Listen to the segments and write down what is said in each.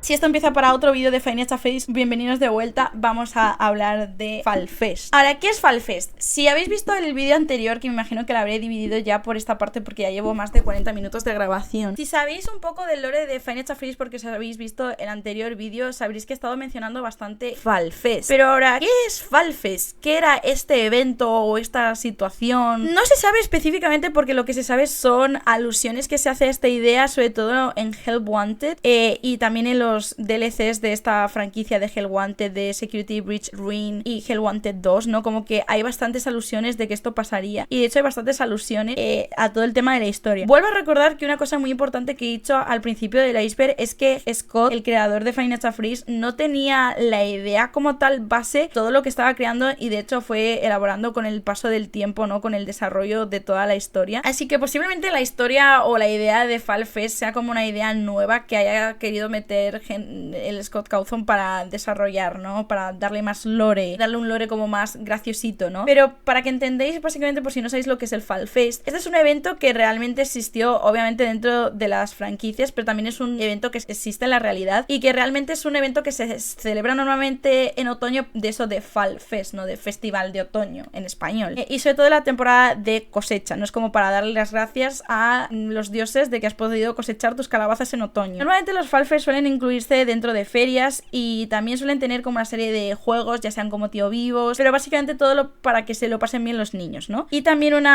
Si esto empieza para otro vídeo de Five Nights at Freddy's, bienvenidos de vuelta. Vamos a hablar de Fall Fest. Ahora, ¿qué es Fall Fest? Si habéis visto el vídeo anterior, que me imagino que lo habré dividido ya por esta parte porque ya llevo más de 40 minutos de grabación. Si sabéis un poco del lore de Five Nights at Freddy's porque os habéis visto el anterior vídeo, sabréis que he estado mencionando bastante Fall Fest. Pero ahora, ¿qué es Fall Fest? ¿Qué era este evento o esta situación? No se sabe específicamente porque lo que se sabe son alusiones que se hace a esta idea, sobre todo en Help Wanted y también en los DLCs de esta franquicia de Help Wanted, de Security Breach Ruin y Help Wanted 2, ¿no? Como que hay bastantes alusiones de que esto pasaría y de hecho hay bastantes alusiones a todo el tema de la historia. Vuelvo a recordar que una cosa muy importante que he dicho al principio del iceberg es que Scott, el creador de Five Nights at Freddy's, no tenía la idea como tal base, todo lo que estaba creando, y de hecho fue elaborando con el paso del tiempo, ¿no? Con el desarrollo de toda la historia. Así que posiblemente la historia o la idea de Fall Fest sea como una idea nueva que haya querido meter el Scott Cawthon para desarrollar, ¿no? Para darle más lore, darle un lore como más graciosito, ¿no? Pero para que entendáis, básicamente, por si no sabéis lo que es el Fall Fest, este es un evento que realmente existió, obviamente, dentro de las franquicias, pero también es un evento que existe en la realidad y que realmente es un evento que se celebra normalmente en otoño, de eso de Fall Fest, ¿no? De festival de otoño en español. Y sobre todo en la temporada de cosecha, no es como para darle las gracias a los dioses de que has podido cosechar tus calabazas en otoño. Normalmente los Fall Fest suelen incluirse dentro de ferias y también suelen tener como una serie de juegos, ya sean como tío vivos, pero básicamente todo para que se lo pasen bien los niños, ¿no? Y también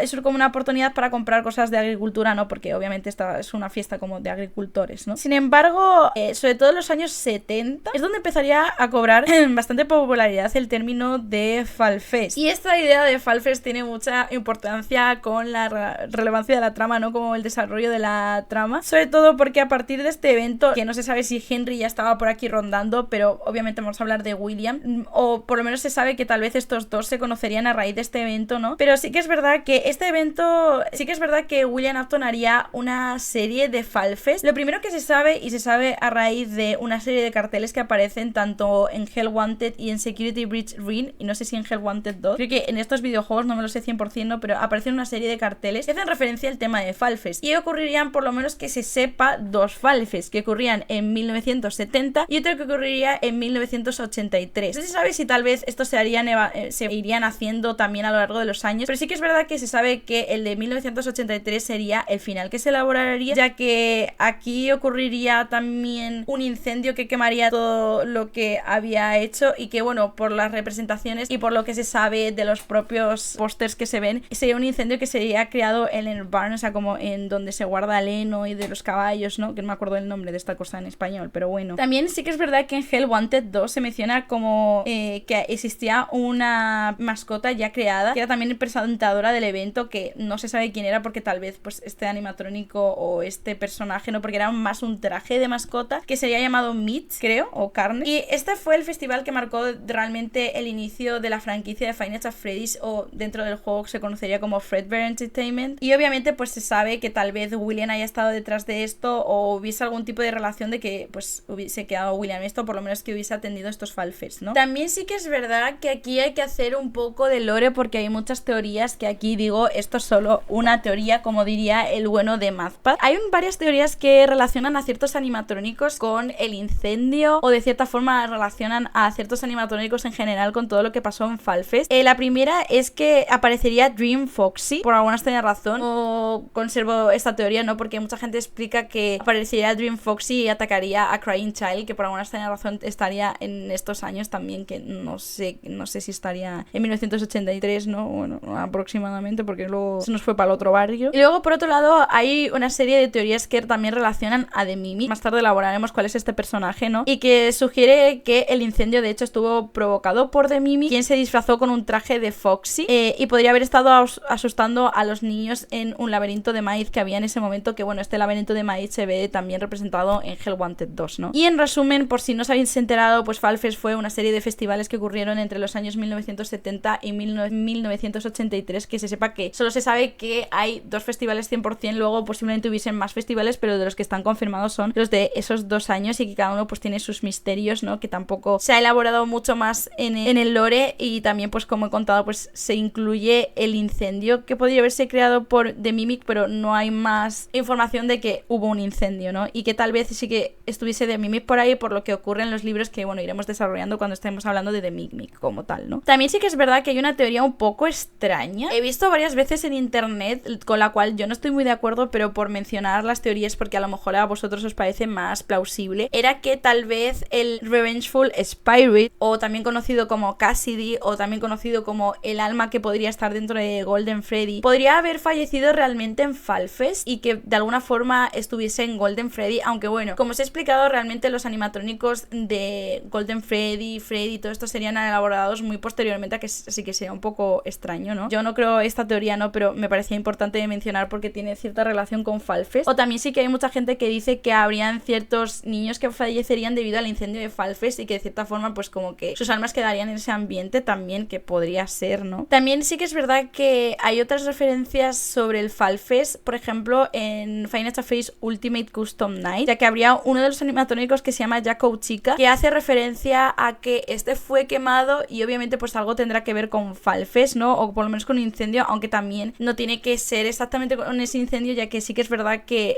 es como una oportunidad para comprar cosas de agricultura, ¿no? Porque obviamente esta es una fiesta como de agricultores, ¿no? Sin embargo, sobre todo en los años 70 es donde empezaría a cobrar bastante popularidad el término de Fall Fest. Y esta idea de Fall Fest tiene mucha importancia con la relevancia de la trama, ¿no? Como el desarrollo de la trama. Sobre todo porque a partir de este evento, que no se sabe si Henry ya estaba por aquí rondando, pero obviamente vamos a hablar de William, o por lo menos se sabe que tal vez estos dos se conocerían a raíz de este evento, ¿no? Pero sí que es verdad que este evento, sí que es verdad que William Afton haría una serie de Fall Fest. Lo primero que se sabe, y se sabe a raíz de una serie de carteles que aparecen tanto en Help Wanted y en Security Breach Ruin, y no sé si en Help Wanted 2, creo que en estos videojuegos no me lo sé 100%, ¿no? Pero aparecen una serie de carteles que hacen referencia al tema de Fall Fest, y ocurrirían, por lo menos que se sepa, dos Fall Fest que ocurrían en 1970 y otro que ocurriría en 1983. No se sabe si tal vez estos se irían haciendo también a lo largo de los años, pero sí que es verdad que se sabe que el de 1983 sería el final que se elaboraría, ya que aquí ocurriría también un incendio que quemaría todo lo que había hecho y que, bueno, por las representaciones y por lo que se sabe de los propios pósters que se ven, sería un incendio que sería creado en el barn, o sea, como en donde se guarda el heno y de los caballos, ¿no? Que no me acuerdo el nombre de esta cosa en español, pero bueno. También sí que es verdad que en Help Wanted 2 se menciona como que existía una mascota ya creada, que era también presentadora del evento, que no se sabe quién era porque tal vez pues este animatrónico o este personaje, no, porque era más un traje de mascota que sería llamado Meat, creo, o carne. Y este fue el festival que marcó realmente el inicio de la franquicia de Five Nights at Freddy's, o dentro del juego se conocería como Fredbear Entertainment. Y obviamente pues se sabe que tal vez William haya estado detrás de esto o hubiese algún tipo de relación de que pues hubiese quedado William esto, por lo menos que hubiese atendido estos Fall Fest, ¿no? También sí que es verdad que aquí hay que hacer un poco de lore porque hay muchas teorías que aquí digo, esto es solo una teoría, como diría el bueno de MathPad. Hay varias teorías que relacionan a ciertos animatrónicos con el incendio, o de cierta forma relacionan a ciertos animatrónicos en general con todo lo que pasó en Fall Fest. La primera es que aparecería Dream Foxy, por alguna extraña razón, o conservo esta teoría, ¿no? Porque mucha gente explica que aparecería Dream Foxy y atacaría a Crying Child, que por alguna extraña razón estaría en estos años también, que no sé si estaría en 1983, ¿no? Bueno, aproximadamente, porque luego se nos fue para el otro barrio. Y luego, por otro lado, hay una serie de teorías que también relacionan a The Mimic. Más tarde elaboraremos cuál es este personaje, ¿no? Y que sugiere que el incendio, de hecho, estuvo provocado por The Mimic, quien se disfrazó con un traje de Foxy y podría haber estado asustando a los niños en un laberinto de maíz que había en ese momento, que bueno, este laberinto de maíz se ve también representado en Help Wanted 2, ¿no? Y en resumen, por si no os habéis enterado, pues Fall Fest fue una serie de festivales que ocurrieron entre los años 1970 y 1983, que se sepa que solo se sabe que hay dos festivales 100%, luego posiblemente hubiesen más festivales, pero de los que están confirmados son los de esos 2 años y que cada uno pues tiene sus misterios, ¿no? Que tampoco se ha elaborado mucho más en el lore, y también pues como he contado pues se incluye el incendio que podría haberse creado por The Mimic, pero no hay más información de que hubo un incendio, ¿no? Y que tal vez sí que que estuviese The Mimic por ahí, por lo que ocurre en los libros que, bueno, iremos desarrollando cuando estemos hablando de The Mimic como tal, ¿no? También sí que es verdad que hay una teoría un poco extraña. He visto varias veces en internet, con la cual yo no estoy muy de acuerdo, pero por mencionar las teorías, porque a lo mejor a vosotros os parece más plausible, era que tal vez el Revengeful Spirit, o también conocido como Cassidy, o también conocido como el alma que podría estar dentro de Golden Freddy, podría haber fallecido realmente en Falfest y que de alguna forma estuviese en Golden Freddy, aunque bueno, como os he explicado, realmente los animatrónicos de Golden Freddy, Freddy, todo esto serían elaborados muy posteriormente, a que sí que sería un poco extraño, ¿no? Yo no creo esta teoría, no, pero me parecía importante de mencionar porque tiene cierta relación con Falfest. O también sí que hay mucha gente que dice que habrían ciertos niños que fallecerían debido al incendio de Falfest y que de cierta forma pues como que sus almas quedarían en ese ambiente también, que podría ser, ¿no? También sí que es verdad que hay otras referencias sobre el Falfest, por ejemplo en Five Nights at Freddy's Ultimate Custom Night, ya que habría uno de los animatrónicos que se llama Jaco Chica, que hace referencia a que este fue quemado y obviamente pues algo tendrá que ver con Falfest, ¿no? O por lo menos con un incendio, aunque también no tiene que ser exactamente con ese incendio, ya que sí que es verdad que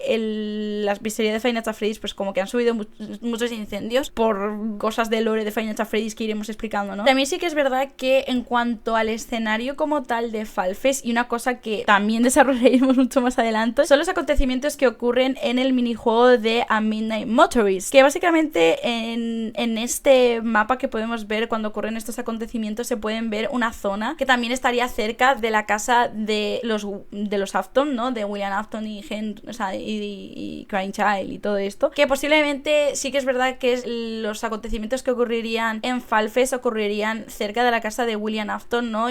la pizzería de Five Nights at Freddy's pues como que han subido muchos incendios por cosas de lore de Five Nights at Freddy's que iremos explicando, ¿no? También sí que es verdad que en cuanto al escenario como tal de Falfest, y una cosa que también desarrollaremos mucho más adelante, son los acontecimientos que ocurren en el minijuego de A Midnight Motorist, que básicamente en este mapa que podemos ver cuando ocurren estos acontecimientos se pueden ver una zona que también estaría cerca de la casa de los Afton, ¿no? De William Afton y Henry, o sea, y Crying Child y todo esto, que posiblemente sí que es verdad que los acontecimientos que ocurrirían en Falfest ocurrirían cerca de la casa de William Afton, ¿no?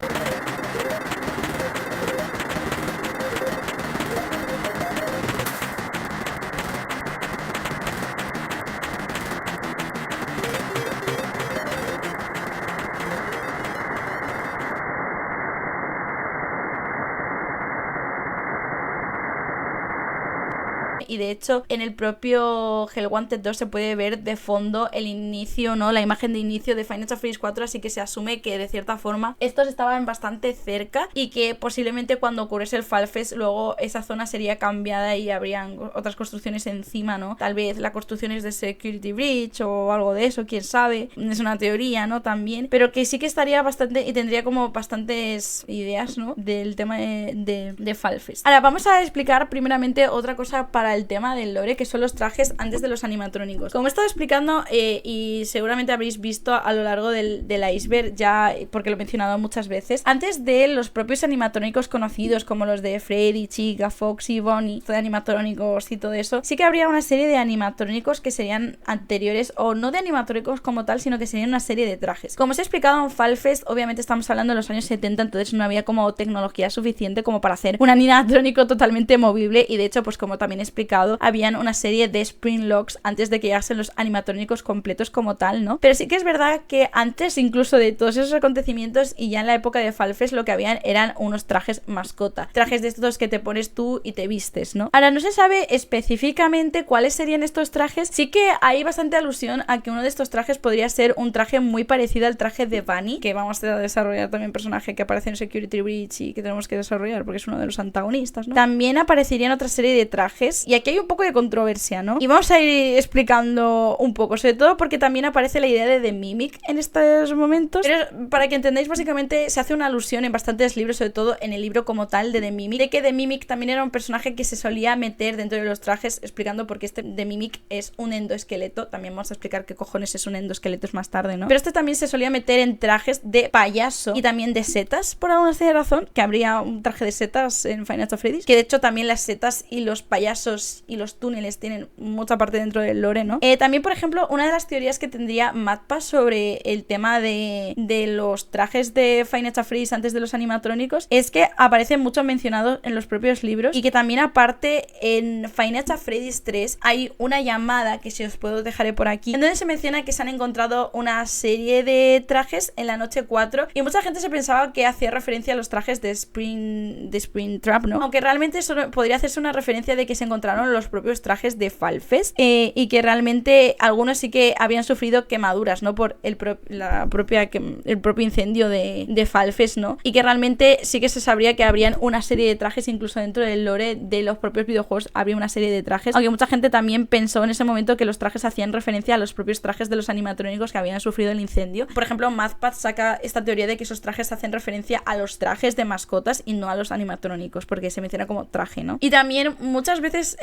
Y de hecho en el propio Hell Wanted 2 se puede ver de fondo el inicio, ¿no? La imagen de inicio de Five Nights at Freddy's 4, así que se asume que de cierta forma estos estaban bastante cerca y que posiblemente cuando ocurriese el Falfest luego esa zona sería cambiada y habrían otras construcciones encima, ¿no? Tal vez la construcción es de Security Breach o algo de eso, quién sabe, es una teoría, ¿no? También, pero que sí que estaría bastante y tendría como bastantes ideas, ¿no? Del tema de Falfest. Ahora vamos a explicar primeramente otra cosa para el tema del lore, que son los trajes antes de los animatrónicos. Como he estado explicando y seguramente habréis visto a lo largo del iceberg ya, porque lo he mencionado muchas veces, antes de los propios animatrónicos conocidos como los de Freddy, Chica, Foxy, Bonnie, de animatrónicos y todo eso, sí que habría una serie de animatrónicos que serían anteriores, o no de animatrónicos como tal, sino que serían una serie de trajes. Como os he explicado en Falfest, obviamente estamos hablando de los años 70, entonces no había como tecnología suficiente como para hacer un animatrónico totalmente movible, y de hecho pues como también he explicado, habían una serie de Spring Locks antes de que llegasen los animatrónicos completos como tal, ¿no? Pero sí que es verdad que antes incluso de todos esos acontecimientos y ya en la época de Falfest lo que habían eran unos trajes mascota, trajes de estos que te pones tú y te vistes, ¿no? Ahora no se sabe específicamente cuáles serían estos trajes, sí que hay bastante alusión a que uno de estos trajes podría ser un traje muy parecido al traje de Bunny, que vamos a desarrollar también, personaje que aparece en Security Breach y que tenemos que desarrollar porque es uno de los antagonistas, ¿no? También aparecerían otra serie de trajes y aquí hay un poco de controversia, ¿no? Y vamos a ir explicando un poco, sobre todo porque también aparece la idea de The Mimic en estos momentos, pero para que entendáis, básicamente se hace una alusión en bastantes libros, sobre todo en el libro como tal de The Mimic, de que The Mimic también era un personaje que se solía meter dentro de los trajes, explicando por qué The Mimic es un endoesqueleto. También vamos a explicar qué cojones es un endoesqueleto más tarde, ¿no? Pero este también se solía meter en trajes de payaso y también de setas, por alguna razón, que habría un traje de setas en Five Nights at Freddy's, que de hecho también las setas y los payasos y los túneles tienen mucha parte dentro del lore, ¿no? También, por ejemplo, una de las teorías que tendría MatPa sobre el tema de los trajes de Five Nights at Freddy's antes de los animatrónicos es que aparecen mucho mencionados en los propios libros, y que también aparte en Five Nights at Freddy's 3 hay una llamada que si os puedo dejaré por aquí, en donde se menciona que se han encontrado una serie de trajes en la noche 4 y mucha gente se pensaba que hacía referencia a los trajes de Spring Trap, ¿no? Aunque realmente solo podría hacerse una referencia de que se encontraban encontraron los propios trajes de Falfest y que realmente algunos sí que habían sufrido quemaduras, ¿no? Por el propio incendio de Falfest, ¿no? Y que realmente sí que se sabría que habrían una serie de trajes, incluso dentro del lore de los propios videojuegos habría una serie de trajes, aunque mucha gente también pensó en ese momento que los trajes hacían referencia a los propios trajes de los animatrónicos que habían sufrido el incendio. Por ejemplo, MathPad saca esta teoría de que esos trajes hacen referencia a los trajes de mascotas y no a los animatrónicos, porque se menciona como traje, ¿no? Y también muchas veces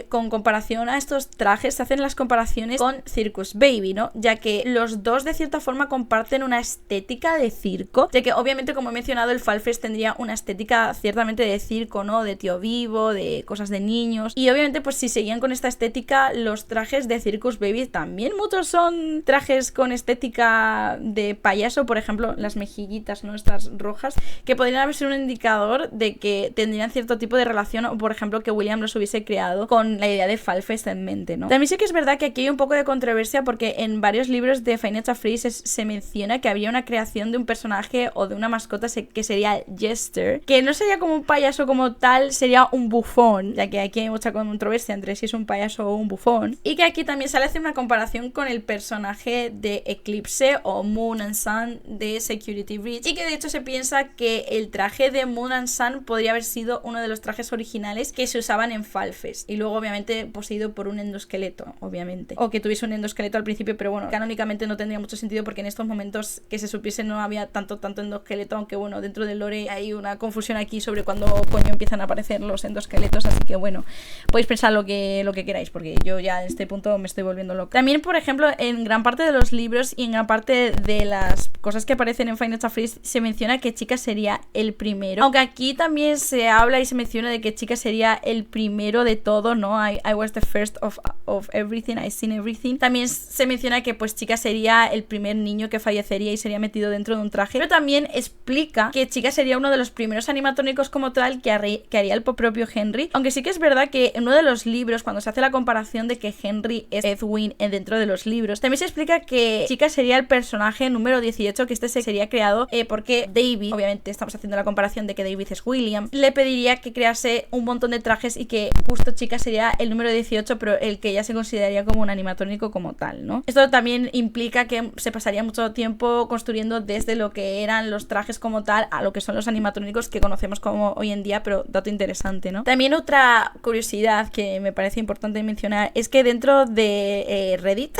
con comparación a estos trajes se hacen las comparaciones con Circus Baby, ¿no? Ya que los dos de cierta forma comparten una estética de circo, ya que obviamente, como he mencionado, el Falfest tendría una estética ciertamente de circo, ¿no? De tío vivo, de cosas de niños, y obviamente pues si seguían con esta estética, los trajes de Circus Baby también muchos son trajes con estética de payaso, por ejemplo las mejillitas, ¿no? Estas rojas, que podrían haber sido un indicador de que tendrían cierto tipo de relación, o por ejemplo que William los hubiese creado con la idea de Falfest en mente, ¿no? También sí que es verdad que aquí hay un poco de controversia, porque en varios libros de Five Nights at Freddy's se menciona que habría una creación de un personaje o de una mascota que sería Jester, que no sería como un payaso como tal, sería un bufón, ya que aquí hay mucha controversia entre si es un payaso o un bufón, y que aquí también se le hace una comparación con el personaje de Eclipse o Moon and Sun de Security Breach, y que de hecho se piensa que el traje de Moon and Sun podría haber sido uno de los trajes originales que se usaban en Falfest, y luego obviamente poseído por un endoesqueleto, obviamente, o que tuviese un endoesqueleto al principio, pero bueno, canónicamente no tendría mucho sentido porque en estos momentos que se supiese no había tanto endoesqueleto, aunque bueno, dentro del lore hay una confusión aquí sobre cuándo coño empiezan a aparecer los endoesqueletos, así que bueno, podéis pensar lo que queráis, porque yo ya en este punto me estoy volviendo loca. También, por ejemplo, en gran parte de los libros y en gran parte de las cosas que aparecen en Five Nights at Freddy's se menciona que Chica sería el primero, aunque aquí también se habla y se menciona de que Chica sería el primero de todo, ¿no? I was the first of everything, I seen everything. También se menciona que pues Chica sería el primer niño que fallecería y sería metido dentro de un traje, pero también explica que Chica sería uno de los primeros animatrónicos como tal que haría el propio Henry, aunque sí que es verdad que en uno de los libros, cuando se hace la comparación de que Henry es Edwin dentro de los libros, también se explica que Chica sería el personaje número 18, que este sería creado porque David, obviamente estamos haciendo la comparación de que David es William, le pediría que crease un montón de trajes y que justo Chica sería el número 18, pero el que ya se consideraría como un animatrónico como tal, ¿no? Esto también implica que se pasaría mucho tiempo construyendo desde lo que eran los trajes como tal a lo que son los animatrónicos que conocemos como hoy en día, pero dato interesante, ¿no? También otra curiosidad que me parece importante mencionar es que dentro de Reddit,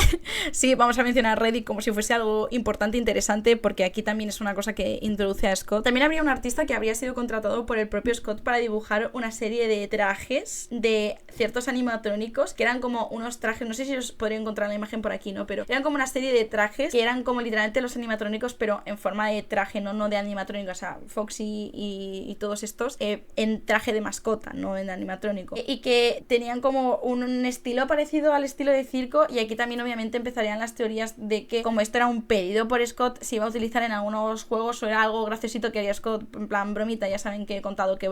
sí, vamos a mencionar Reddit como si fuese algo importante e interesante, porque aquí también es una cosa que introduce a Scott. También habría un artista que habría sido contratado por el propio Scott para dibujar una serie de trajes de ciertos animatrónicos que eran como unos trajes, no sé si os podría encontrar la imagen por aquí, ¿no? Pero eran como una serie de trajes que eran como literalmente los animatrónicos, pero en forma de traje, no de animatrónico, o sea, Foxy y todos estos en traje de mascota, no en animatrónico, y que tenían como un estilo parecido al estilo de circo. Y aquí también obviamente empezarían las teorías de que como esto era un pedido por Scott, se iba a utilizar en algunos juegos o era algo graciosito que haría Scott en plan bromita. Ya saben que he contado que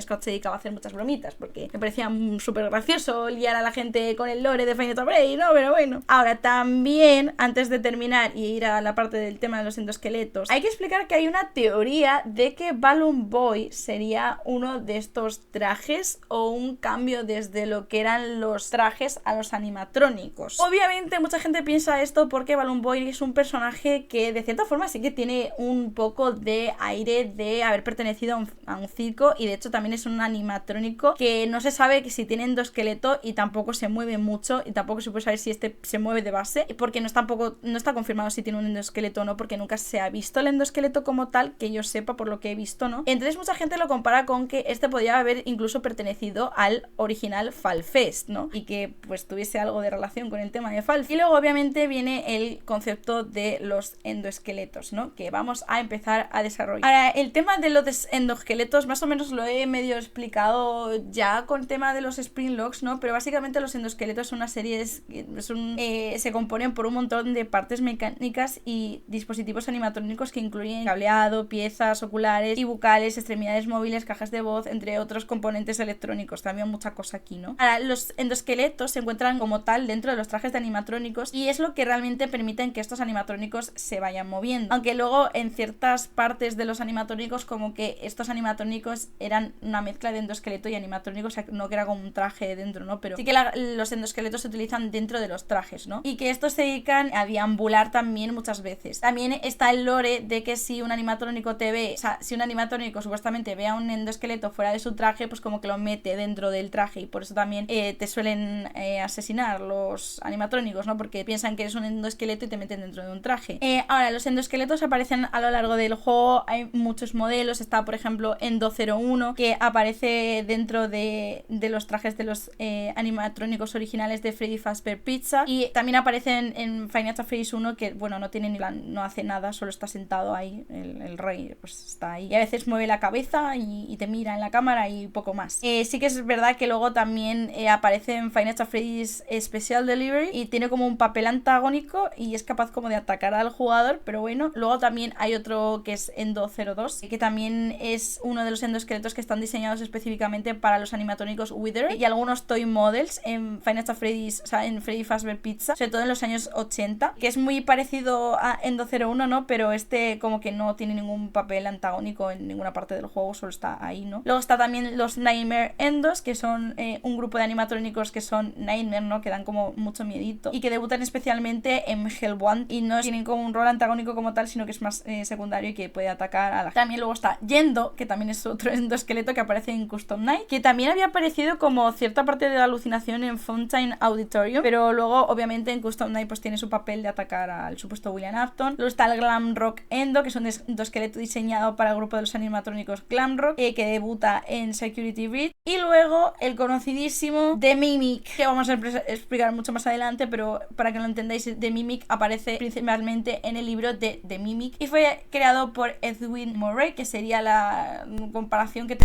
Scott se dedicaba a hacer muchas bromitas porque me parecía súper gracioso liar a la gente con el lore de Five Nights at Freddy's, ¿no? Pero bueno. Ahora también, antes de terminar y ir a la parte del tema de los endoesqueletos, hay que explicar que hay una teoría de que Balloon Boy sería uno de estos trajes o un cambio desde lo que eran los trajes a los animatrónicos. Obviamente mucha gente piensa esto porque Balloon Boy es un personaje que de cierta forma sí que tiene un poco de aire de haber pertenecido a un circo, y de hecho también es un animatrónico que no se sabe si tiene endoesqueleto y tampoco se mueve mucho, y tampoco se puede saber si este se mueve de base, porque no está confirmado si tiene un endoesqueleto o no, porque nunca se ha visto el endoesqueleto como tal, que yo sepa por lo que he visto, ¿no? Entonces mucha gente lo compara con que este podría haber incluso pertenecido al original Falfest, ¿no? Y que pues tuviese algo de relación con el tema de Falfest. Y luego obviamente viene el concepto de los endoesqueletos, ¿no? Que vamos a empezar a desarrollar. Ahora, el tema de los endoesqueletos más o menos lo he medio explicado ya con el tema de los Springlocks, ¿no? Pero básicamente los endoesqueletos son una serie, se componen por un montón de partes mecánicas y dispositivos animatrónicos que incluyen cableado, piezas oculares y bucales, extremidades móviles, cajas de voz, entre otros componentes electrónicos. También mucha cosa aquí, ¿no? Ahora, los endoesqueletos se encuentran como tal dentro de los trajes de animatrónicos y es lo que realmente permiten que estos animatrónicos se vayan moviendo. Aunque luego en ciertas partes de los animatrónicos como que estos animatrónicos eran una mezcla de endoesqueleto y animatrónico, o sea, no que era como un traje dentro, ¿no? Pero sí que los endoesqueletos se utilizan dentro de los trajes, ¿no? Y que estos se dedican a deambular también muchas veces. También está el lore de que si un animatrónico te ve, o sea, si un animatrónico supuestamente ve a un endoesqueleto fuera de su traje, pues como que lo mete dentro del traje, y por eso también te suelen asesinar los animatrónicos, ¿no? Porque piensan que eres un endoesqueleto y te meten dentro de un traje. Ahora, los endoesqueletos aparecen a lo largo del juego, hay muchos modelos. Está, por ejemplo, Endo 01, que aparece dentro de los trajes de los animatrónicos originales de Freddy Fazbear Pizza, y también aparecen en Five Nights at Freddy's 1, que bueno, no tiene no hace nada, solo está sentado ahí, el rey pues está ahí, y a veces mueve la cabeza y te mira en la cámara y poco más. Sí que es verdad que luego también aparece en Five Nights at Freddy's Special Delivery y tiene como un papel antagónico y es capaz como de atacar al jugador, pero bueno. Luego también hay otro que es Endo 02, que también es uno de los endoesqueletos que están diseñados específicamente para los animatrónicos Wither, y algunos toy models en Five Nights at Freddy's, o sea, en Freddy Fazbear Pizza, sobre todo en los años 80, que es muy parecido a Endo 01, ¿no? Pero este como que no tiene ningún papel antagónico en ninguna parte del juego, solo está ahí, ¿no? Luego está también los Nightmare Endos, que son un grupo de animatrónicos que son Nightmare, ¿no? Que dan como mucho miedito y que debutan especialmente en Hellbound y no tienen como un rol antagónico como tal, sino que es más secundario y que puede atacar a la gente. También luego está Yendo, que también es otro endoesqueleto que aparece en Custom Night, que también había aparecido como cierta parte de la alucinación en Fountain Auditorium, pero luego obviamente en Custom Night pues tiene su papel de atacar al supuesto William Afton. Luego está el Glam Rock Endo, que es un endoesqueleto diseñado para el grupo de los animatrónicos Glam Rock, que debuta en Security Breach. Y luego el conocidísimo The Mimic, que vamos a explicar mucho más adelante, pero para que lo entendáis, The Mimic aparece principalmente en el libro de The Mimic y fue creado por Edwin Murray, que sería la comparación que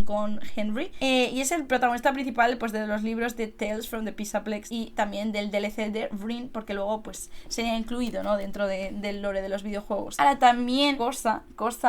con Henry, y es el protagonista principal pues de los libros de Tales from the Pizzaplex y también del DLC de Ring, porque luego pues sería incluido, ¿no? dentro del lore de los videojuegos. Ahora también cosa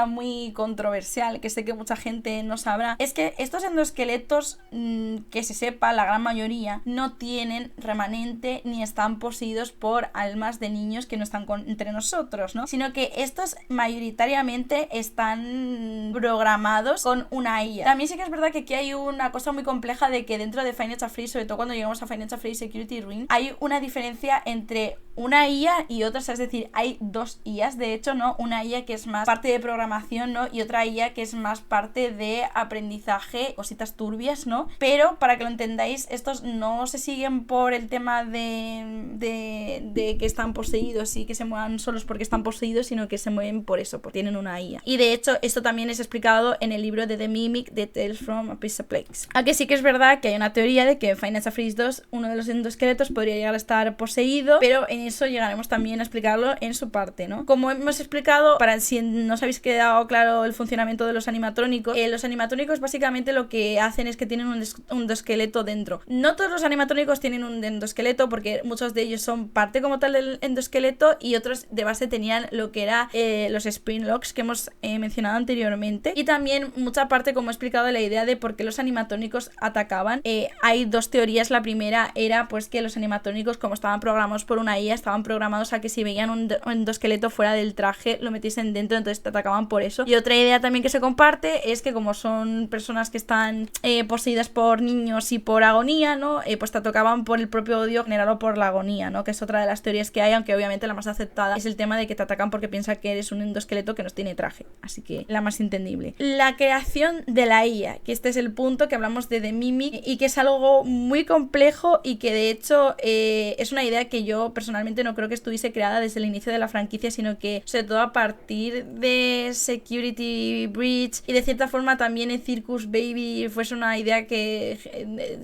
muy controversial que sé que mucha gente no sabrá, es que estos endoesqueletos, que se sepa, la gran mayoría no tienen remanente ni están poseídos por almas de niños que no están entre nosotros, ¿no? Sino que estos mayoritariamente están programados con una IA. También sí que es verdad que aquí hay una cosa muy compleja de que dentro de Five Nights at Freddy's, sobre todo cuando llegamos a Five Nights at Freddy's Security Ring, hay una diferencia entre una IA y otra, es decir, hay dos IAs, de hecho, ¿no? Una IA que es más parte de programación, ¿no? Y otra IA que es más parte de aprendizaje, cositas turbias, ¿no? Pero, para que lo entendáis, estos no se siguen por el tema de que están poseídos y que se muevan solos porque están poseídos, sino que se mueven por eso, porque tienen una IA. Y de hecho, esto también es explicado en el libro de The Mimic de Tales from a Pizzaplex. Aunque sí que es verdad que hay una teoría de que en Five Nights at Freddy's 2 uno de los endoesqueletos podría llegar a estar poseído, pero en eso llegaremos también a explicarlo en su parte, ¿no? Como hemos explicado, para si no os habéis quedado claro el funcionamiento de los animatrónicos básicamente lo que hacen es que tienen un endoesqueleto dentro. No todos los animatrónicos tienen un endoesqueleto, porque muchos de ellos son parte como tal del endoesqueleto y otros de base tenían lo que era los spring locks que hemos mencionado anteriormente, y también mucha parte, como he explicado, de la idea de por qué los animatrónicos atacaban. Hay dos teorías. La primera era pues que los animatrónicos, como estaban programados por una IA, estaban programados a que si veían un endoesqueleto fuera del traje lo metiesen dentro, entonces te atacaban por eso. Y otra idea también que se comparte es que como son personas que están poseídas por niños y por agonía, ¿no? Pues te atacaban por el propio odio generado por la agonía, ¿no? Que es otra de las teorías que hay, aunque obviamente la más aceptada es el tema de que te atacan porque piensan que eres un endoesqueleto que no tiene traje, así que la más entendible. La creación de la IA, que este es el punto que hablamos de The Mimic y que es algo muy complejo y que de hecho es una idea que yo personalmente no creo que estuviese creada desde el inicio de la franquicia, sino que sobre todo a partir de Security Breach y de cierta forma también en Circus Baby fuese una idea que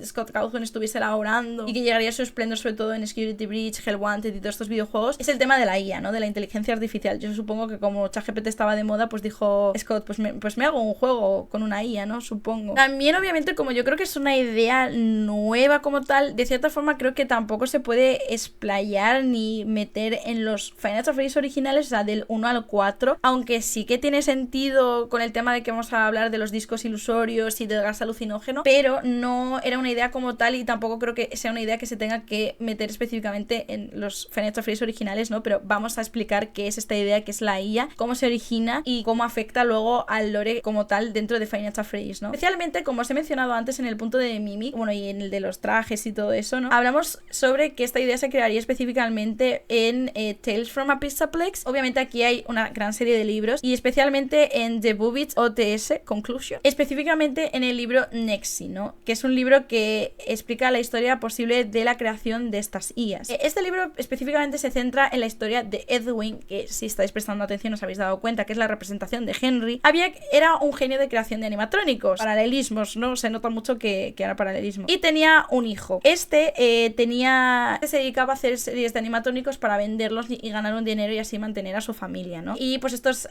Scott Cawthon estuviese elaborando y que llegaría a su esplendor sobre todo en Security Breach, Hell Wanted y todos estos videojuegos, es el tema de la IA, ¿no? De la inteligencia artificial. Yo supongo que como ChatGPT estaba de moda, pues dijo Scott, pues me hago un juego con una IA, ¿no? Supongo. También obviamente como yo creo que es una idea nueva como tal, de cierta forma creo que tampoco se puede explayar ni meter en los Five Nights at Freddy's originales, o sea, del 1 al 4, aunque sí que tiene sentido con el tema de que vamos a hablar de los discos ilusorios y del gas alucinógeno, pero no era una idea como tal y tampoco creo que sea una idea que se tenga que meter específicamente en los Five Nights at Freddy's originales, ¿no? Pero vamos a explicar qué es esta idea, qué es la IA, cómo se origina y cómo afecta luego al lore como tal dentro de Five Nights Finance Phrase, ¿no? Especialmente, como os he mencionado antes en el punto de Mimic, bueno, y en el de los trajes y todo eso, ¿no? Hablamos sobre que esta idea se crearía específicamente en Tales from a Pizzaplex. Obviamente aquí hay una gran serie de libros y especialmente en The Bubbits OTS Conclusion, específicamente en el libro Nexi, ¿no? Que es un libro que explica la historia posible de la creación de estas IAs. Este libro específicamente se centra en la historia de Edwin, que si estáis prestando atención os habéis dado cuenta que es la representación de Henry. Era un genio de creación de animatrónicos, paralelismos, ¿no? Se nota mucho que era paralelismo. Y tenía un hijo. Se dedicaba a hacer series de animatrónicos para venderlos y ganar un dinero y así mantener a su familia, ¿no? Y pues estos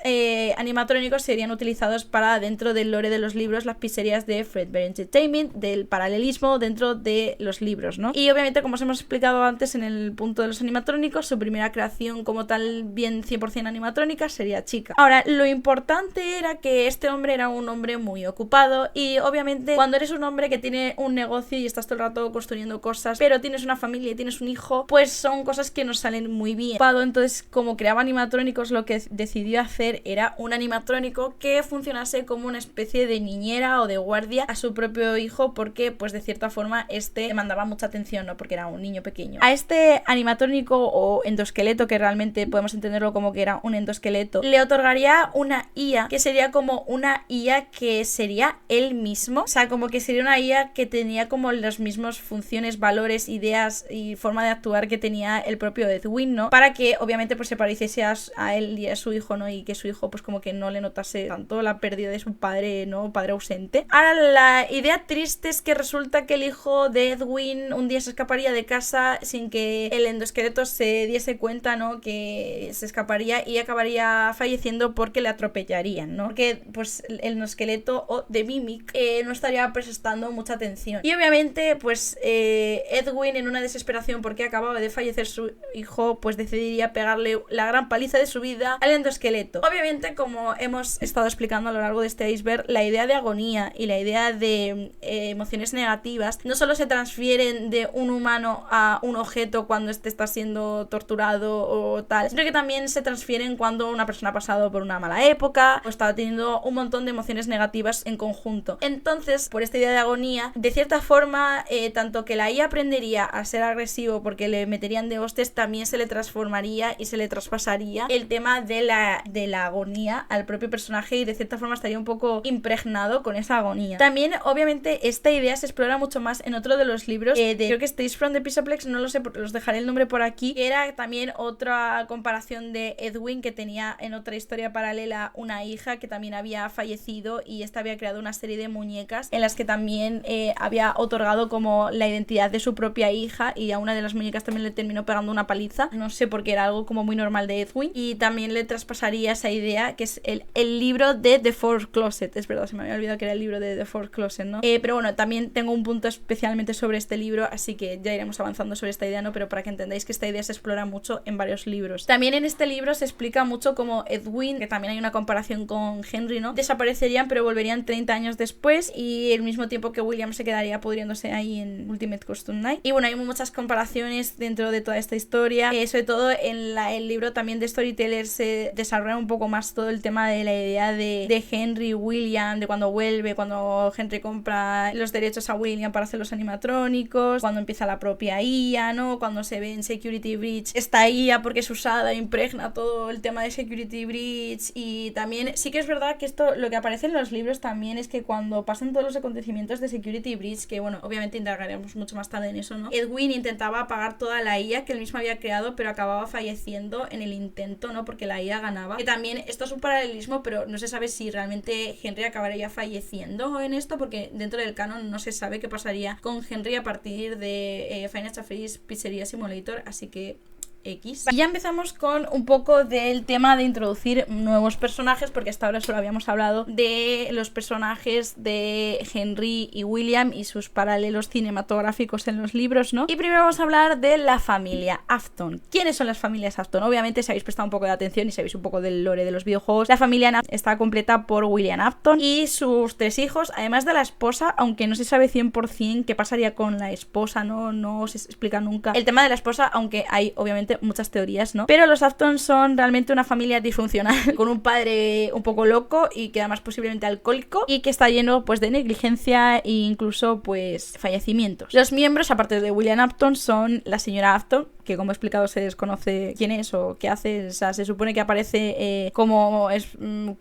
animatrónicos serían utilizados para, dentro del lore de los libros, las pizzerías de Fredbear Entertainment, del paralelismo dentro de los libros, ¿no? Y obviamente, como os hemos explicado antes en el punto de los animatrónicos, su primera creación como tal, bien 100% animatrónica, sería Chica. Ahora, lo importante era que este hombre era un hombre muy ocupado y obviamente cuando eres un hombre que tiene un negocio y estás todo el rato construyendo cosas, pero tienes una familia y tienes un hijo, pues son cosas que no salen muy bien. Entonces, como creaba animatrónicos, lo que decidió hacer era un animatrónico que funcionase como una especie de niñera o de guardia a su propio hijo, porque pues de cierta forma le mandaba mucha atención, ¿no? Porque era un niño pequeño. A este animatrónico o endoesqueleto, que realmente podemos entenderlo como que era un endoesqueleto, le otorgaría una IA que sería como una IA que sería él mismo, o sea, como que sería una IA que tenía como las mismas funciones, valores, ideas y forma de actuar que tenía el propio Edwin, ¿no? Para que obviamente pues se pareciese a él y a su hijo, ¿no? Y que su hijo pues como que no le notase tanto la pérdida de su padre, ¿no? Padre ausente. Ahora, la idea triste es que resulta que el hijo de Edwin un día se escaparía de casa sin que el endoesqueleto se diese cuenta, ¿no? Que se escaparía y acabaría falleciendo porque le atropellarían, ¿no? Porque pues el endoesqueleto o de Mimic no estaría prestando mucha atención. Y obviamente pues Edwin, en una desesperación porque acababa de fallecer su hijo, pues decidiría pegarle la gran paliza de su vida al endoesqueleto. Obviamente, como hemos estado explicando a lo largo de este iceberg, la idea de agonía y la idea de emociones negativas no solo se transfieren de un humano a un objeto cuando este está siendo torturado o tal, sino que también se transfieren cuando una persona ha pasado por una mala época o está teniendo un montón de emociones negativas en conjunto. Entonces, por esta idea de agonía, de cierta forma, tanto que la IA aprendería a ser agresivo porque le meterían de hostias, también se le transformaría y se le traspasaría el tema de la agonía al propio personaje y de cierta forma estaría un poco impregnado con esa agonía. También, obviamente, esta idea se explora mucho más en otro de los libros creo que es Tales from the Pizzaplex, no lo sé, os dejaré el nombre por aquí, que era también otra comparación de Edwin, que tenía en otra historia paralela una hija que también había fallecido y esta había creado una serie de muñecas en las que también había otorgado como la identidad de su propia hija y a una de las muñecas también le terminó pegando una paliza, no sé, porque era algo como muy normal de Edwin, y también le traspasaría esa idea, que es el libro de The Fourth Closet. Es verdad, se me había olvidado que era el libro de The Fourth Closet, ¿no? Pero bueno, también tengo un punto especialmente sobre este libro, así que ya iremos avanzando sobre esta idea, ¿no? Pero para que entendáis que esta idea se explora mucho en varios libros. También en este libro se explica mucho cómo Edwin, que también hay una comparación con Henry, ¿no? Desaparecerían pero volverían 30 años después y al mismo tiempo que William se quedaría pudriéndose ahí en Ultimate Custom Night. Y bueno, hay muchas comparaciones dentro de toda esta historia, sobre todo en el libro también de Storyteller se desarrolla un poco más todo el tema de la idea de Henry, William, de cuando vuelve, cuando Henry compra los derechos a William para hacer los animatrónicos, cuando empieza la propia IA, ¿no? Cuando se ve en Security Breach esta IA porque es usada, impregna todo el tema de Security Breach. Y también sí que es verdad que esto, lo que aparece en los libros también es que cuando pasan todos los acontecimientos de Security Breach, que bueno, obviamente indagaremos mucho más tarde en eso, ¿no? Edwin intentaba apagar toda la IA que él mismo había creado, pero acababa falleciendo en el intento, ¿no? Porque la IA ganaba. Que también esto es un paralelismo, pero no se sabe si realmente Henry acabaría falleciendo en esto, porque dentro del canon no se sabe qué pasaría con Henry a partir de Final Fantasy Pizzeria Simulator, así que X. Y ya empezamos con un poco del tema de introducir nuevos personajes, porque hasta ahora solo habíamos hablado de los personajes de Henry y William y sus paralelos cinematográficos en los libros, ¿no? Y primero vamos a hablar de la familia Afton. ¿Quiénes son las familias Afton? Obviamente, si habéis prestado un poco de atención y sabéis un poco del lore de los videojuegos, la familia está completa por William Afton y sus 3 hijos, además de la esposa, aunque no se sabe 100% qué pasaría con la esposa, no se explica nunca el tema de la esposa, aunque hay obviamente obviamente muchas teorías, ¿no? Pero los Afton son realmente una familia disfuncional con un padre un poco loco y que además posiblemente alcohólico y que está lleno pues de negligencia e incluso pues fallecimientos. Los miembros, aparte de William Afton, son la señora Afton, que como he explicado se desconoce quién es o qué hace. O sea, se supone que aparece como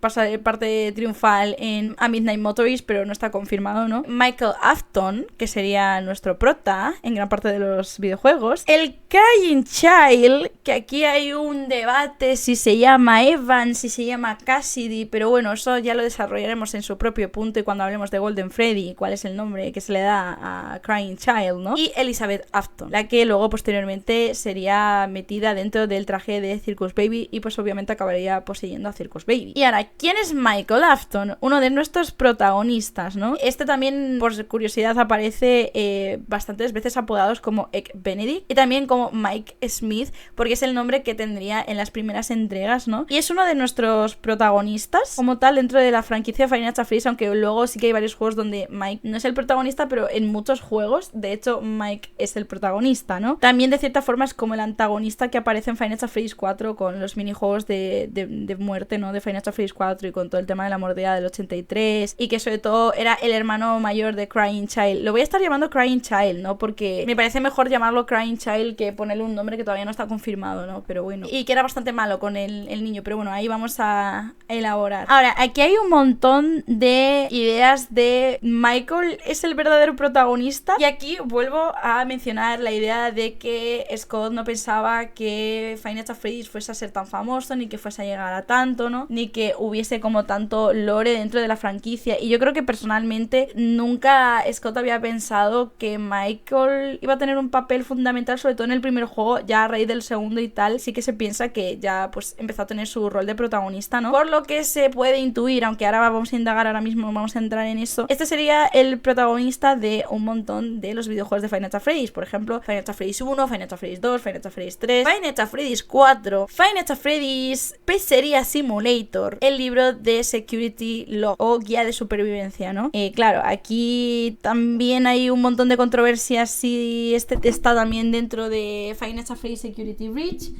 pasa parte triunfal en A Midnight Motorist, pero no está confirmado, ¿no? Michael Afton, que sería nuestro prota en gran parte de los videojuegos. El Crying Child, que aquí hay un debate si se llama Evan, si se llama Cassidy, pero bueno, eso ya lo desarrollaremos en su propio punto y cuando hablemos de Golden Freddy, cuál es el nombre que se le da a Crying Child, ¿no? Y Elizabeth Afton, la que luego posteriormente sería metida dentro del traje de Circus Baby y pues obviamente acabaría poseyendo a Circus Baby. Y ahora, ¿quién es Michael Afton? Uno de nuestros protagonistas, ¿no? Este también, por curiosidad, aparece bastantes veces apodados como Egg Benedict y también como Mike Smith, porque es el nombre que tendría en las primeras entregas, ¿no? Y es uno de nuestros protagonistas como tal dentro de la franquicia Five Nights at Freddy's, aunque luego sí que hay varios juegos donde Mike no es el protagonista, pero en muchos juegos, de hecho, Mike es el protagonista, ¿no? También de cierta forma es como el antagonista que aparece en Five Nights at Freddy's 4 con los minijuegos de muerte, ¿no? De Five Nights at Freddy's 4 y con todo el tema de la mordida del 83 y que sobre todo era el hermano mayor de Crying Child. Lo voy a estar llamando Crying Child, ¿no? Porque me parece mejor llamarlo Crying Child que ponerle un nombre que todavía no está confirmado, ¿no? Pero bueno. Y que era bastante malo con el niño, pero bueno, ahí vamos a elaborar. Ahora, aquí hay un montón de ideas de Michael es el verdadero protagonista y aquí vuelvo a mencionar la idea de que Scott no pensaba que Five Nights at Freddy's fuese a ser tan famoso, ni que fuese a llegar a tanto, ¿no? Ni que hubiese como tanto lore dentro de la franquicia. Y yo creo que personalmente nunca Scott había pensado que Michael iba a tener un papel fundamental, sobre todo en el primer juego. Ya a raíz del segundo y tal, sí que se piensa que ya pues empezó a tener su rol de protagonista, ¿no? Por lo que se puede intuir, aunque ahora vamos a indagar, ahora mismo vamos a entrar en eso. Este sería el protagonista de un montón de los videojuegos de Five Nights at Freddy's. Por ejemplo, Five Nights at Freddy's 1, Five Nights at Freddy's 2, Five Nights at Freddy's 3, Five Nights at Freddy's 4, Five Nights at Freddy's Pizzeria Simulator, el libro de Security Log o guía de supervivencia, ¿no? Claro, aquí también hay un montón de controversias si este está también dentro de Five Nights at Freddy's Security Breach.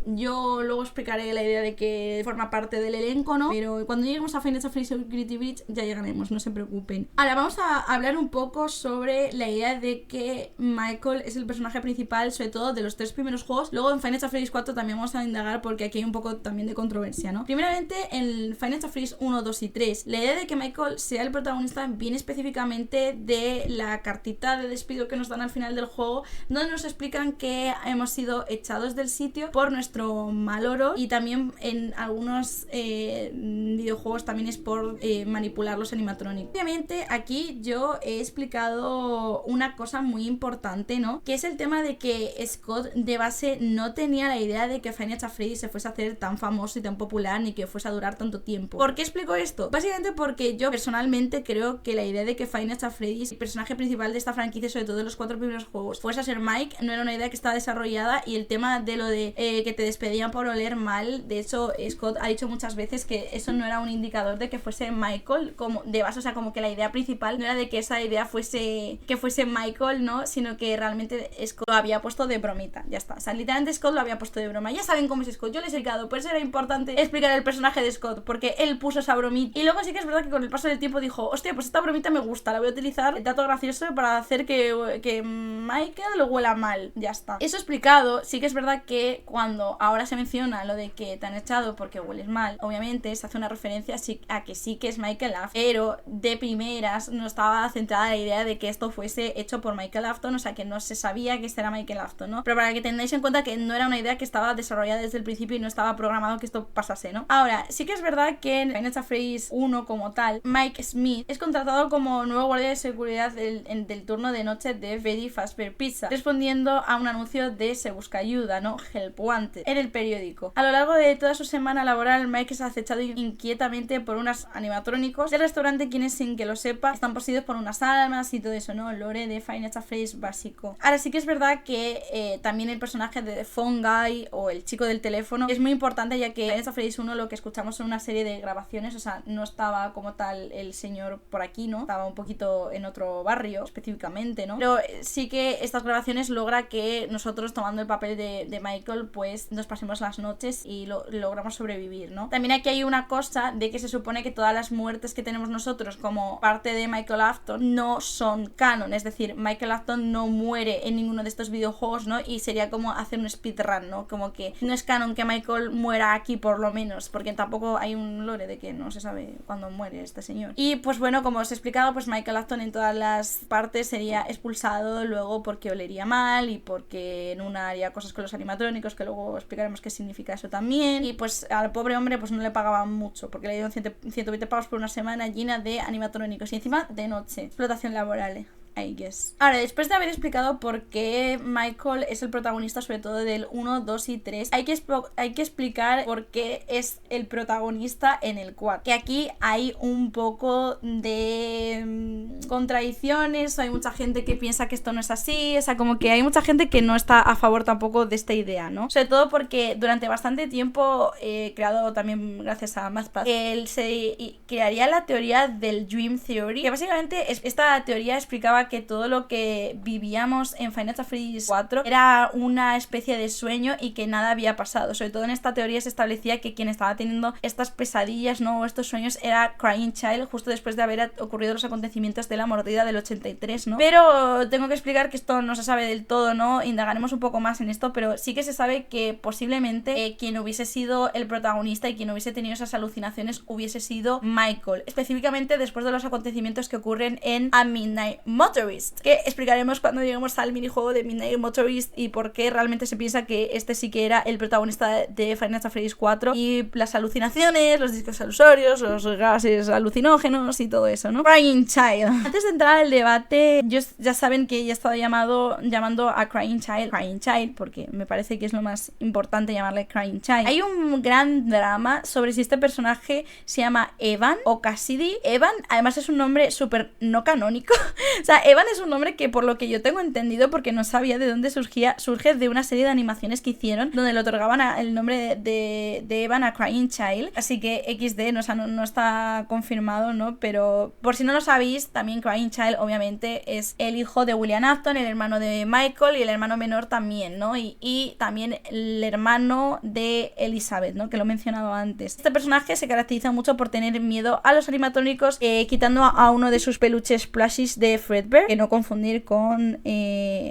Yo luego explicaré la idea de que forma parte del elenco, ¿no? Pero cuando lleguemos a Five Nights at Freddy's Security Breach ya llegaremos, no se preocupen. Ahora vamos a hablar un poco sobre la idea de que Michael es el personaje principal, sobre todo de los 3 primeros juegos. Luego en Five Nights at Freddy's 4 también vamos a indagar porque aquí hay un poco también de controversia, ¿no? Primeramente en Five Nights at Freddy's 1, 2 y 3, la idea de que Michael sea el protagonista viene específicamente de la cartita de despido que nos dan al final del juego, donde nos explican que hemos sido echados del sitio por nuestro mal oro y también en algunos videojuegos también es por manipular los animatronics. Obviamente aquí yo he explicado una cosa muy importante, ¿no? Que es el tema de que Scott de base no tenía la idea de que Five Nights at Freddy's se fuese a hacer tan famoso y tan popular ni que fuese a durar tanto tiempo. ¿Por qué explico esto? Básicamente porque yo personalmente creo que la idea de que Five Nights at Freddy's, el personaje principal de esta franquicia, sobre todo de los 4 primeros juegos, fuese a ser Mike, no era una idea que estaba desarrollada y el tema de lo de que te despedían por oler mal, de hecho Scott ha dicho muchas veces que eso no era un indicador de que fuese Michael como de base, o sea, como que la idea principal no era de que esa idea fuese Michael, ¿no? Sino que realmente Scott lo había puesto de bromita, ya está, o sea, literalmente Scott lo había puesto de broma. Ya saben cómo es Scott, yo les he explicado, por eso era importante explicar el personaje de Scott, porque él puso esa bromita y luego sí que es verdad que con el paso del tiempo dijo, hostia, pues esta bromita me gusta, la voy a utilizar, el dato gracioso para hacer que Michael lo huela mal, ya está. Eso explicado, sí que es verdad que cuando ahora se menciona lo de que te han echado porque hueles mal, obviamente se hace una referencia a que sí que es Michael Afton, pero de primeras no estaba centrada la idea de que esto fuese hecho por Michael Afton, o sea que no se sabía que este era Michael Afton, ¿no? Pero para que tengáis en cuenta que no era una idea que estaba desarrollada desde el principio y no estaba programado que esto pasase, ¿no? Ahora, sí que es verdad que en Five Nights at Freddy's 1 como tal, Mike Smith es contratado como nuevo guardia de seguridad del turno de noche de Freddy Fazbear Pizza, respondiendo a un anuncio de Se Busca Ayuda, ¿no? Help Wanted. United en el periódico. A lo largo de toda su semana laboral, Mike es acechado inquietamente por unos animatrónicos del restaurante, quienes sin que lo sepa están poseídos por unas almas y todo eso, ¿no? Lore de Five Nights at Freddy's básico. Ahora sí que es verdad que también el personaje de The Phone Guy o el chico del teléfono es muy importante, ya que en Five Nights at Freddy's 1 lo que escuchamos son una serie de grabaciones, o sea, no estaba como tal el señor por aquí, ¿no? Estaba un poquito en otro barrio específicamente, ¿no? Pero sí que estas grabaciones logra que nosotros, tomando el papel de Michael, pues nos pasemos las noches y logramos sobrevivir, ¿no? También aquí hay una cosa de que se supone que todas las muertes que tenemos nosotros como parte de Michael Afton no son canon, es decir, Michael Afton no muere en ninguno de estos videojuegos, ¿no? Y sería como hacer un speedrun, ¿no? Como que no es canon que Michael muera aquí, por lo menos, porque tampoco hay un lore de que no se sabe cuándo muere este señor. Y pues bueno, como os he explicado, pues Michael Afton en todas las partes sería expulsado luego porque olería mal y porque en una haría cosas con los animatrónicos, que luego explicaremos qué significa eso también. Y pues al pobre hombre pues no le pagaban mucho, porque le dieron 120 pavos por una semana llena de animatrónicos y encima de noche. Explotación laboral, I guess. Ahora, después de haber explicado por qué Michael es el protagonista sobre todo del 1, 2 y 3, hay que explicar por qué es el protagonista en el 4. Que aquí hay un poco de contradicciones, hay mucha gente que piensa que esto no es así, o sea, como que hay mucha gente que no está a favor tampoco de esta idea, ¿no? Sobre todo porque durante bastante tiempo, creado también gracias a MathPath, él se crearía la teoría del Dream Theory, que básicamente esta teoría explicaba que todo lo que vivíamos en Five Nights at Freddy's 4 era una especie de sueño y que nada había pasado. Sobre todo en esta teoría se establecía que quien estaba teniendo estas pesadillas, ¿no? O estos sueños era Crying Child, justo después de haber ocurrido los acontecimientos de la mordida del 83, ¿no? Pero tengo que explicar que esto no se sabe del todo, ¿no? Indagaremos un poco más en esto, pero sí que se sabe que posiblemente quien hubiese sido el protagonista y quien hubiese tenido esas alucinaciones hubiese sido Michael, específicamente después de los acontecimientos que ocurren en A Midnight Motorist, que explicaremos cuando lleguemos al minijuego de Midnight Motorist y por qué realmente se piensa que este sí que era el protagonista de Five Nights at Freddy's 4, y las alucinaciones, los discos alusorios, los gases alucinógenos y todo eso, ¿no? Crying Child. Antes de entrar al debate, ya saben que ya he estado llamando a Crying Child porque me parece que es lo más importante llamarle Crying Child. Hay un gran drama sobre si este personaje se llama Evan o Cassidy. Evan además es un nombre súper no canónico. O sea, Evan es un nombre que, por lo que yo tengo entendido, porque no sabía de dónde surge de una serie de animaciones que hicieron donde le otorgaban el nombre de Evan a Crying Child. Así que XD, no está confirmado, ¿no? Pero por si no lo sabéis, también Crying Child obviamente es el hijo de William Afton, el hermano de Michael y el hermano menor también, ¿no? Y también el hermano de Elizabeth, ¿no? Que lo he mencionado antes. Este personaje se caracteriza mucho por tener miedo a los animatrónicos, quitando a uno de sus peluches plushies de Fredbear, que no confundir con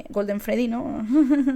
Golden Freddy, ¿no?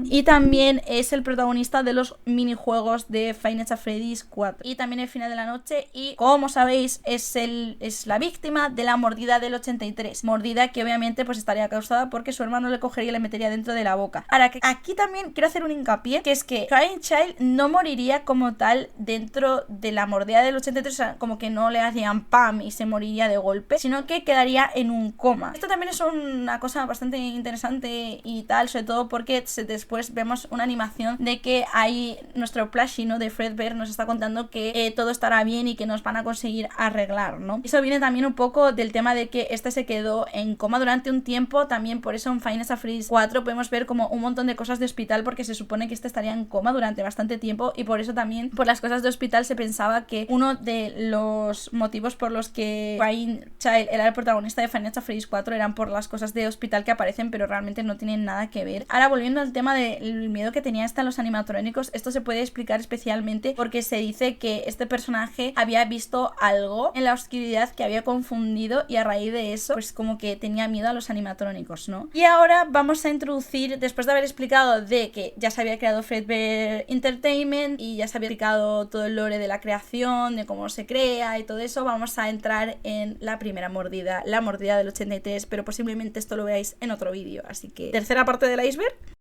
Y también es el protagonista de los minijuegos de Five Nights at Freddy's 4 y también el final de la noche, y como sabéis es la víctima de la mordida del 83, mordida que obviamente pues estaría causada porque su hermano le cogería y le metería dentro de la boca. Ahora, que aquí también quiero hacer un hincapié, que es que Crying Child no moriría como tal dentro de la mordida del 83, o sea, como que no le hacían pam y se moriría de golpe, sino que quedaría en un coma. Esto también es una cosa bastante interesante y tal, sobre todo porque después vemos una animación de que hay nuestro plushie, ¿no? De Fredbear nos está contando que todo estará bien y que nos van a conseguir arreglar, ¿no? Eso viene también un poco del tema de que este se quedó en coma durante un tiempo, también por eso en Five Nights at Freddy's 4 podemos ver como un montón de cosas de hospital, porque se supone que este estaría en coma durante bastante tiempo, y por eso también por las cosas de hospital se pensaba que uno de los motivos por los que Crying Child era el protagonista de Five Nights at Freddy's 4 eran por las cosas de hospital que aparecen, pero realmente no tienen nada que ver. Ahora, volviendo al tema del miedo que tenía hasta los animatrónicos, esto se puede explicar especialmente porque se dice que este personaje había visto algo en la oscuridad que había confundido, y a raíz de eso pues como que tenía miedo a los animatrónicos, ¿no? Y ahora vamos a introducir, después de haber explicado de que ya se había creado Fredbear Entertainment y ya se había explicado todo el lore de la creación, de cómo se crea y todo eso, vamos a entrar en la primera mordida, la mordida del 83, pero posiblemente esto lo veáis en otro vídeo, así que tercera parte del iceberg.